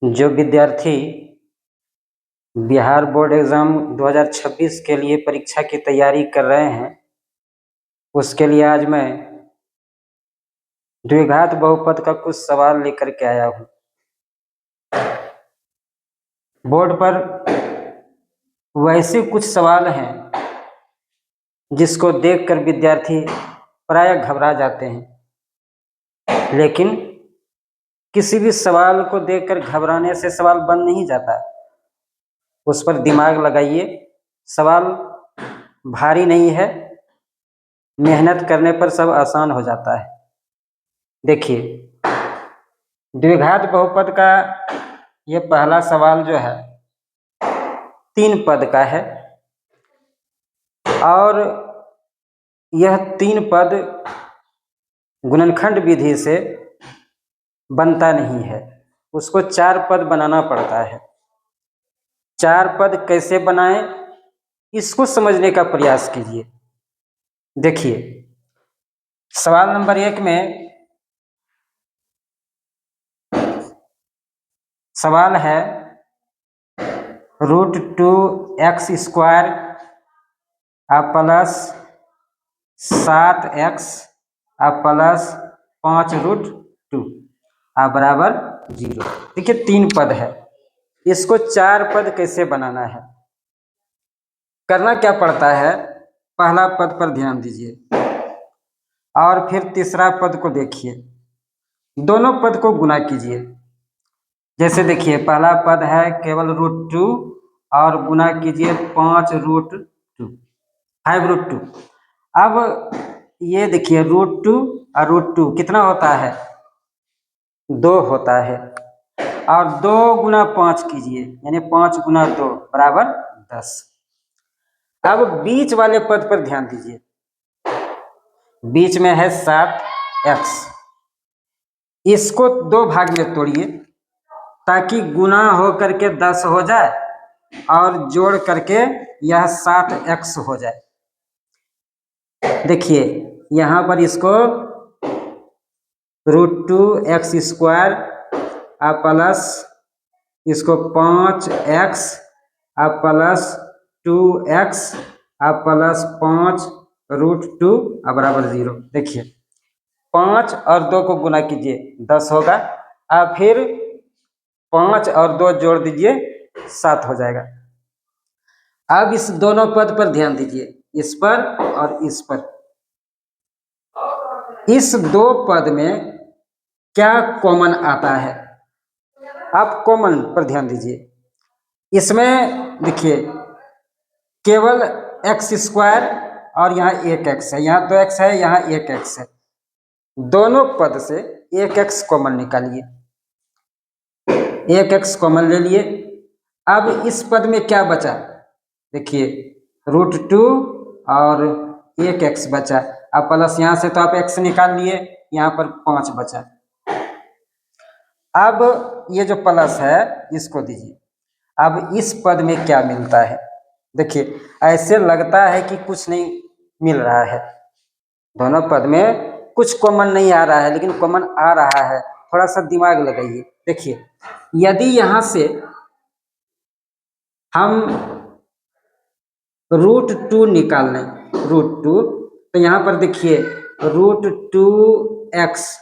जो विद्यार्थी Bihar board exam 2026 के लिए परीक्षा की तैयारी कर रहे हैं, उसके लिए आज मैं द्विघात बहुपद का कुछ सवाल लेकर के आया हूँ। बोर्ड पर वैसे कुछ सवाल हैं जिसको देखकर विद्यार्थी प्रायः घबरा जाते हैं, लेकिन किसी भी सवाल को देखकर घबराने से सवाल बन नहीं जाता। उस पर दिमाग लगाइए, सवाल भारी नहीं है, मेहनत करने पर सब आसान हो जाता है। देखिए, द्विघात बहुपद का ये पहला सवाल जो है 3 पद का है और यह 3 पद गुणनखंड विधि से बनता नहीं है, उसको 4 पद बनाना पड़ता है। 4 पद कैसे बनाएं, इसको समझने का प्रयास कीजिए। देखिए, सवाल नंबर 1 में सवाल है √2x² प्लस 7x प्लस 5√2 बराबर 0। देखिए 3 पद है, इसको 4 पद कैसे बनाना है। करना क्या पड़ता है, पहला पद पर ध्यान दीजिए और फिर तीसरा पद को देखिए, दोनों पद को गुना कीजिए। जैसे देखिए, पहला पद है केवल √2 और गुना कीजिए 5√2 5√2। अब ये देखिए √2 और √2 कितना होता है, 2 होता है, और 2 गुना 5 कीजिए, यानी 5 गुना 2 बराबर 10। अब बीच वाले पद पर ध्यान दीजिए, बीच में है 7x, इसको 2 भाग में तोड़िए ताकि गुना हो करके 10 हो जाए और जोड़ करके यह 7x हो जाए। देखिए यहाँ पर इसको √2x² प्लस इसको 5x प्लस 2x प्लस 5√2 बराबर 0। देखिए 5 और 2 को गुना कीजिए 10 होगा, अब फिर 5 और 2 जोड़ दीजिए 7 हो जाएगा। अब इस दोनों पद पर ध्यान दीजिए, इस पर और इस पर। इस 2 पद में क्या कॉमन आता है, आप कॉमन पर ध्यान दीजिए। इसमें देखिए केवल x² और यहाँ 1x है, यहाँ 2x है, यहाँ 1x है, दोनों पद से 1x कॉमन निकालिए, 1x कॉमन ले लिए। अब इस पद में क्या बचा, देखिए √2 और 1x बचा, अब प्लस यहाँ से तो आप x निकाल लिए, यहाँ पर 5 बचा। अब ये जो प्लस है इसको दीजिए। अब इस पद में क्या मिलता है, देखिए ऐसे लगता है कि कुछ नहीं मिल रहा है, दोनों पद में कुछ कॉमन नहीं आ रहा है, लेकिन कॉमन आ रहा है, थोड़ा सा दिमाग लगाइए। देखिए यदि यहाँ से हम √2 निकाल लें, √2, तो यहाँ पर देखिए √2x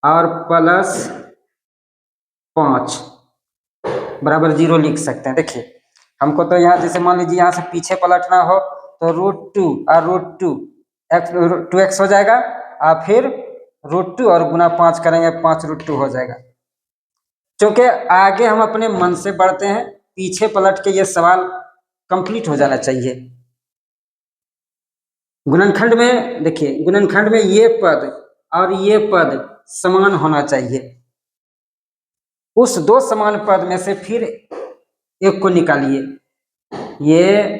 और प्लस 5 बराबर 0 लिख सकते हैं। देखिए हमको तो यहाँ जैसे मान लीजिए यहाँ से पीछे पलटना हो तो √2 और √2x हो जाएगा, और फिर √2 और गुना 5 करेंगे 5√2 हो जाएगा। क्योंकि आगे हम अपने मन से बढ़ते हैं, पीछे पलट के ये सवाल कंप्लीट हो जाना चाहिए। गुणनखंड में देखिए, गुणनखंड में ये पद और ये पद समान होना चाहिए, उस 2 समान पद में से फिर एक को निकालिए, ये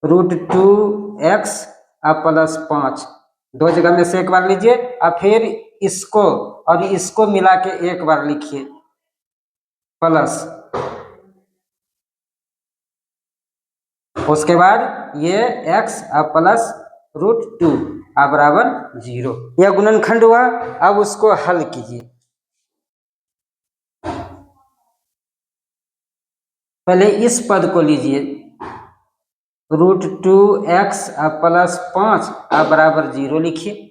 √2x प्लस 5, 2 जगह में से एक बार लीजिए और फिर इसको और इसको मिला के एक बार लिखिए प्लस, उसके बाद ये x प्लस √2 बराबर 0। यह गुणनखंड हुआ। अब उसको हल कीजिए, पहले इस पद को लीजिए, √2x प्लस 5 आप बराबर 0 लिखिए।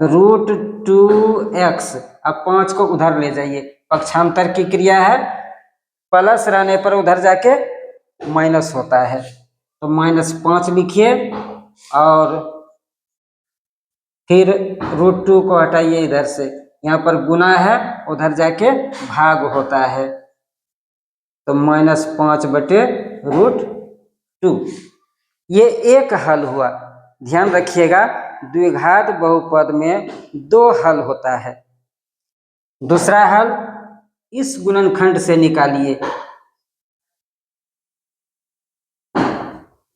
√2x, अब 5 को उधर ले जाइए, पक्षांतर की क्रिया है, प्लस रहने पर उधर जाके माइनस होता है, तो -5 लिखिए और फिर √2 को हटाइए इधर से, यहाँ पर गुना है, उधर जाके भाग होता है, तो -5/√2। ये एक हल हुआ। ध्यान रखिएगा, द्विघात बहुपद में 2 हल होता है। दूसरा हल इस गुणनखंड से निकालिए,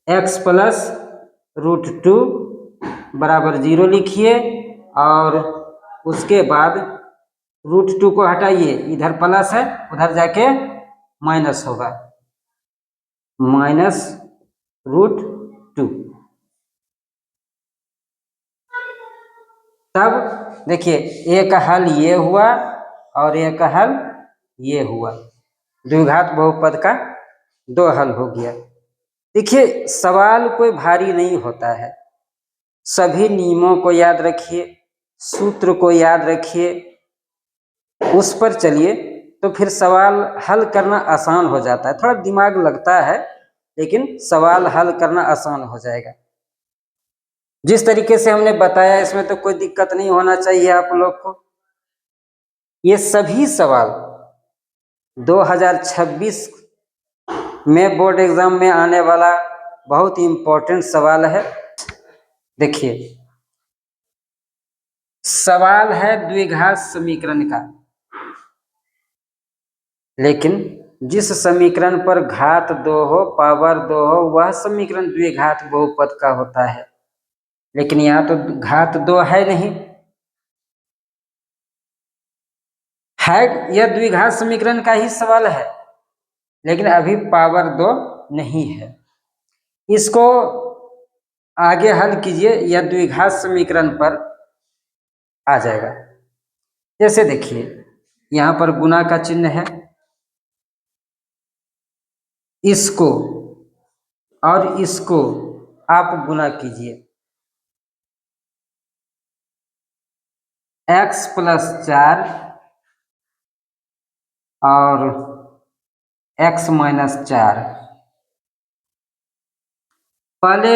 x प्लस √2 बराबर 0 लिखिए और उसके बाद √2 को हटाइए, इधर प्लस है, उधर जाके माइनस होगा, -√2। तब देखिए, एक हल ये हुआ और एक हल ये हुआ, द्विघात बहुपद का 2 हल हो गया। देखिए, सवाल कोई भारी नहीं होता है, सभी नियमों को याद रखिए, सूत्र को याद रखिए, उस पर चलिए, तो फिर सवाल हल करना आसान हो जाता है। थोड़ा दिमाग लगता है, लेकिन सवाल हल करना आसान हो जाएगा। जिस तरीके से हमने बताया, इसमें तो कोई दिक्कत नहीं होना चाहिए आप लोग को। ये सभी सवाल 2026 में बोर्ड एग्जाम में आने वाला बहुत ही इम्पोर्टेंट सवाल है। देखिए, सवाल है द्विघात समीकरण का, लेकिन जिस समीकरण पर घात 2 हो, पावर 2 हो, वह समीकरण द्विघात बहुपद का होता है, लेकिन यहाँ तो घात 2 है नहीं, है यह द्विघात समीकरण का ही सवाल है, लेकिन अभी पावर 2 नहीं है। इसको आगे हल कीजिए, यह द्विघात समीकरण पर आ जाएगा। जैसे देखिए, यहाँ पर गुना का चिन्ह है, इसको और इसको आप गुना कीजिए, x प्लस 4 और x माइनस 4। पहले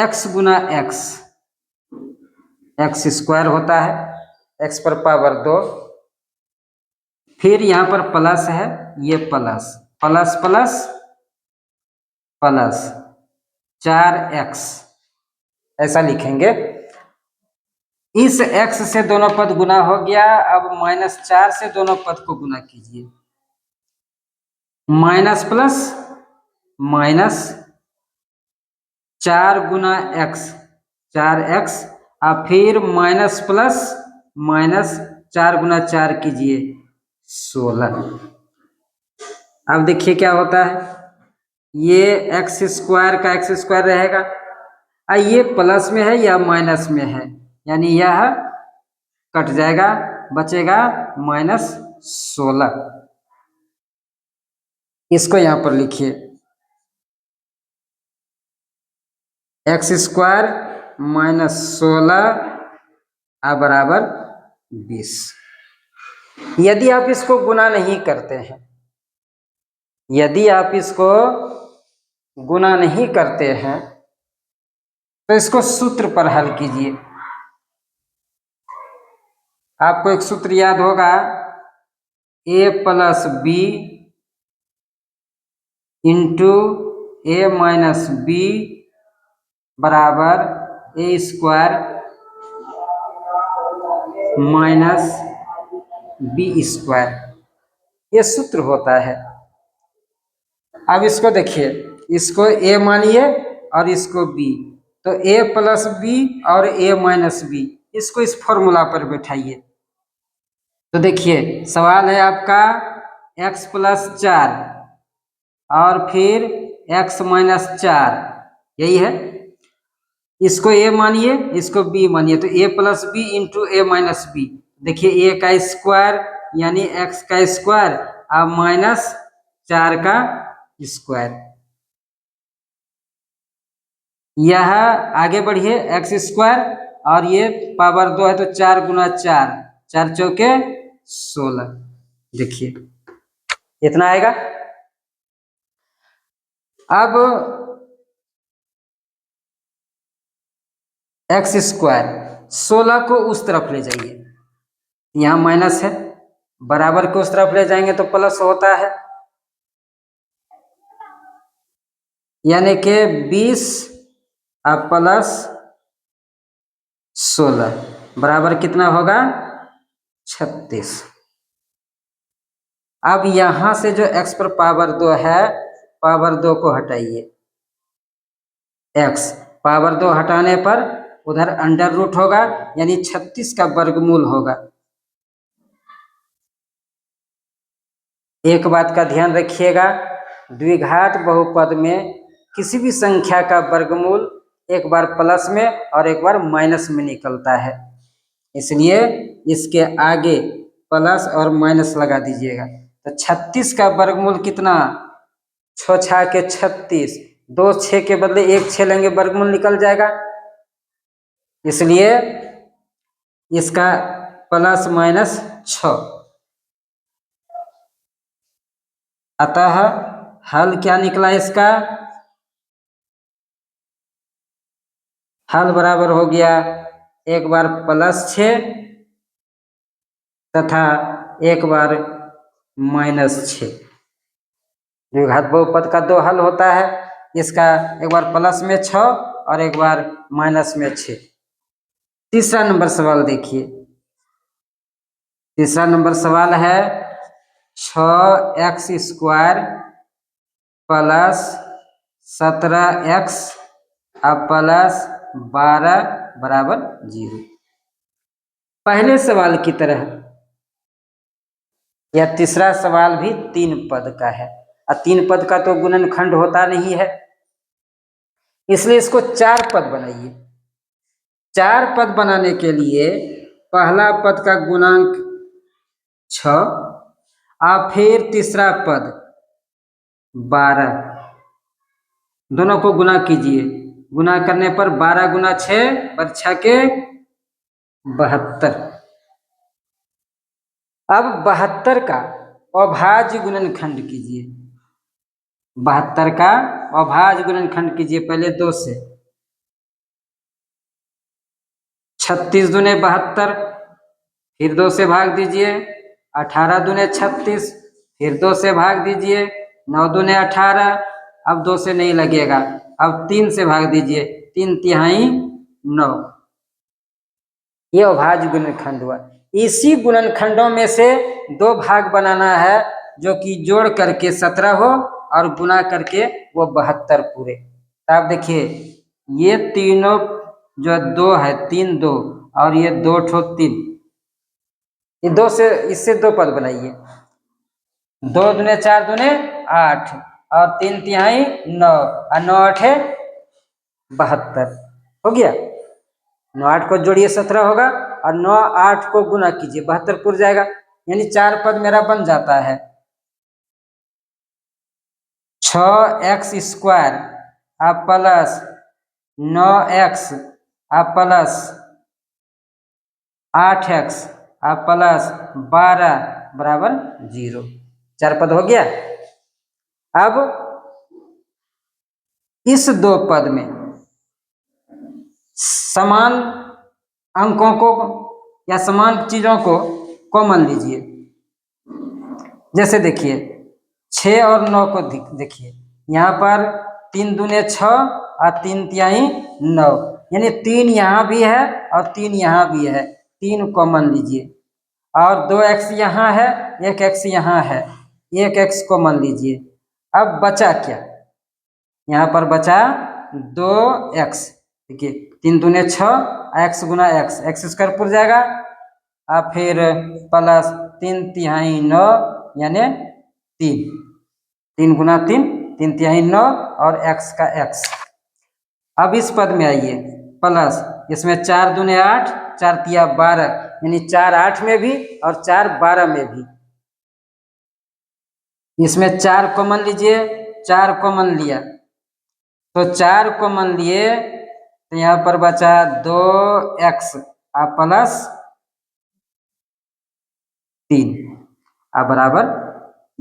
x गुना x स्क्वायर होता है, x पर पावर 2, फिर यहाँ पर प्लस है, ये plus plus plus plus 4x, ऐसा लिखेंगे। इस x से दोनों पद गुना हो गया, अब -4 से दोनों पद को गुना कीजिए, माइनस प्लस माइनस 4 गुना x 4x, और फिर माइनस प्लस माइनस 4 गुना 4 कीजिए 16। अब देखिए क्या होता है, ये x स्क्वायर का x स्क्वायर रहेगा, ये प्लस में है या माइनस में है, यानी यह कट जाएगा, बचेगा -16। इसको यहाँ पर लिखिए, x स्क्वायर -16 बराबर 20। यदि आप इसको गुना नहीं करते हैं, यदि आप इसको गुना नहीं करते हैं, तो इसको सूत्र पर हल कीजिए। आपको एक सूत्र याद होगा, a plus B into a minus B बराबर a square minus B square, ये सूत्र होता है। अब इसको देखिए, इसको a मानिए और इसको b, तो a प्लस बी और a माइनस बी, इसको इस फॉर्मूला पर बैठाइए। तो देखिए, सवाल है आपका x प्लस 4 और फिर x माइनस 4, यही है। इसको a मानिए, इसको b मानिए, तो a plus B into a minus B, देखिए ए का स्क्वायर यानी एक्स का स्क्वायर अब माइनस 4 का स्क्वायर। यह आगे बढ़िए एक्स स्क्वायर और ये पावर 2 है तो 4 गुना 4, 4 चौके 16। देखिए इतना आएगा। अब एक्स स्क्वायर 16 को उस तरफ ले जाइए, यहाँ माइनस है, बराबर को उस तरफ ले जाएंगे तो प्लस होता है, यानी कि 20 अब प्लस 16 बराबर कितना होगा 36। अब यहां से जो x पर पावर 2 है, पावर 2 को हटाइए, x पावर 2 हटाने पर उधर अंडर रूट होगा यानी 36 का वर्गमूल होगा। एक बात का ध्यान रखिएगा, द्विघात बहुपद में किसी भी संख्या का वर्गमूल एक बार प्लस में और एक बार माइनस में निकलता है, इसलिए इसके आगे प्लस और माइनस लगा दीजिएगा। तो 36 का वर्गमूल कितना, 6 6 के 36, 2 6 के बदले 1 6 लेंगे वर्गमूल निकल जाएगा, इसलिए इसका प्लस माइनस 6। अतः हल क्या निकला इसका, हल बराबर हो गया एक बार प्लस 6 तथा एक बार माइनस 6। द्विघात बहुपद का 2 हल होता है, इसका एक बार प्लस में 6 और एक बार माइनस में 6। तीसरा नंबर सवाल देखिए, तीसरा नंबर सवाल है 6x स्क्वायर प्लस 17x अब प्लस 12 बराबर 0। पहले सवाल की तरह यह तीसरा सवाल भी 3 पद का है, और 3 पद का तो गुणनखंड होता नहीं है, इसलिए इसको 4 पद बनाइए। 4 पद बनाने के लिए पहला पद का गुणांक 6 और फिर तीसरा पद 12, दोनों को गुना कीजिए, गुना करने पर 12 गुना 6 पर 6 के 72। अब 72 का अभाज्य गुणनखंड कीजिए, 72 का अभाज्य गुणनखंड कीजिए पहले 2 से, 36 दूने 72, फिर 2 से भाग दीजिए, 18 दूने 36, फिर 2 से भाग दीजिए, 9 दूने 18, अब 2 से नहीं लगेगा, अब 3 से भाग दीजिए, 3 तिहाई 9। ये अभाज्य गुणनखंड हुआ। इसी गुणनखंडों में से 2 भाग बनाना है जो कि जोड़ करके 17 हो और गुना करके वो 72 पूरे। तब देखिए ये तीनों जो 2 है, 3 2 और ये 2 ठो 3, ये 2 से इससे 2 पद बनाइए, 2 दूने 4 दूने 8 और 3 तिहाई 9 और 9 8 72 हो गया। 9 8 को जोड़िए 17 होगा और 9 8 को गुना कीजिए 72 पूर जाएगा, यानी 4 पद मेरा बन जाता है। 6x स्क्वायर अब प्लस 9x अब प्लस 8x अब प्लस 12 बराबर 0, 4 पद हो गया। अब इस 2 पद में समान अंकों को या समान चीजों को कॉमन लीजिए, जैसे देखिए 6 और 9 को देखिए, यहाँ पर 3 दूने 6 और 3 तिहाई 9, यानी 3 यहाँ भी है और 3 यहाँ भी है, 3 कॉमन लीजिए, और 2x यहाँ है, 1x यहाँ है, 1x कॉमन लीजिए। अब बचा क्या, यहाँ पर बचा 2x, देखिए 3 दूने 6, x गुना x, एक्स स्क्वायर पुर जाएगा, और फिर प्लस 3 तिहाई 9 यानी 3 गुना 3 तिहाई 9 और x का x। अब इस पद में आइए, प्लस इसमें 4 दूने 8 4 तिया 12, यानी 4 8 में भी और 4 12 में भी। इसमें 4 कॉमन लीजिए, 4 कॉमन लिया तो 4 कॉमन लिए तो यहाँ पर बचा 2x प्लस 3 बराबर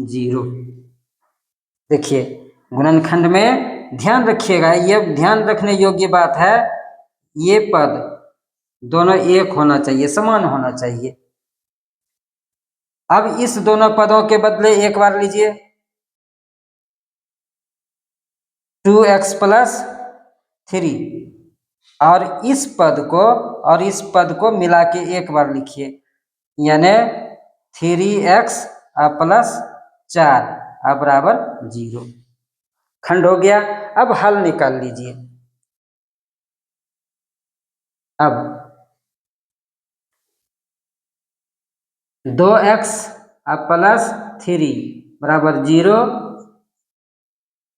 0। देखिए गुणनखंड में ध्यान रखिएगा, ये ध्यान रखने योग्य बात है, ये पद दोनों एक होना चाहिए, समान होना चाहिए। अब इस दोनों पदों के बदले एक बार लीजिए 2x प्लस 3, और इस पद को मिला के एक बार लिखिए, यानी 3x प्लस 4 बराबर 0। खंड हो गया। अब हल निकाल लीजिए। अब 2x प्लस 3 बराबर 0।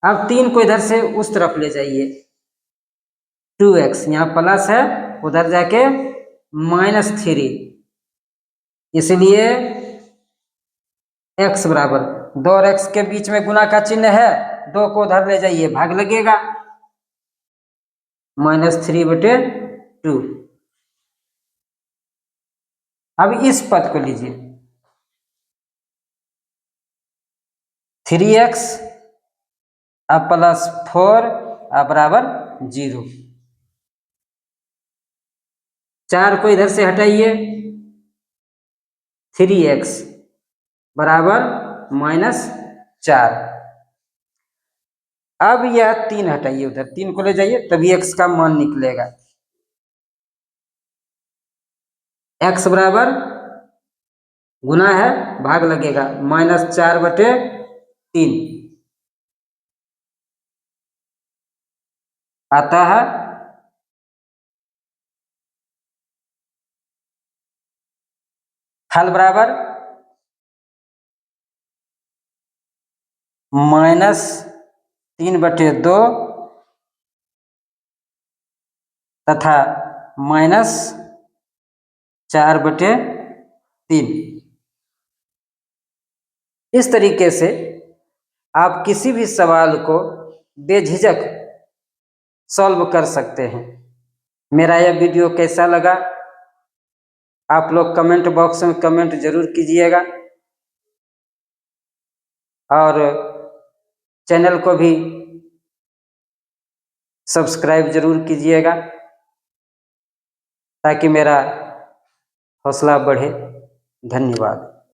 अब 3 को इधर से उस तरफ ले जाइए, 2x यहाँ प्लस है, उधर जाके -3, इसलिए x बराबर 2 और x के बीच में गुना का चिन्ह है, 2 को उधर ले जाइए, भाग लगेगा, -3/2। अब इस पद को लीजिए 3x प्लस 4 बराबर 0। 4 को इधर से हटाइए, 3x बराबर -4। अब यह 3 हटाइए, उधर 3 को ले जाइए, तभी x का मान निकलेगा। x बराबर गुना है, भाग लगेगा, -4/3 आता है हल बराबर -3/2 तथा -4/3। इस तरीके से आप किसी भी सवाल को बेझिझक सॉल्व कर सकते हैं। मेरा यह वीडियो कैसा लगा आप लोग कमेंट बॉक्स में कमेंट जरूर कीजिएगा, और चैनल को भी सब्सक्राइब जरूर कीजिएगा ताकि मेरा हौसला बढ़े। धन्यवाद।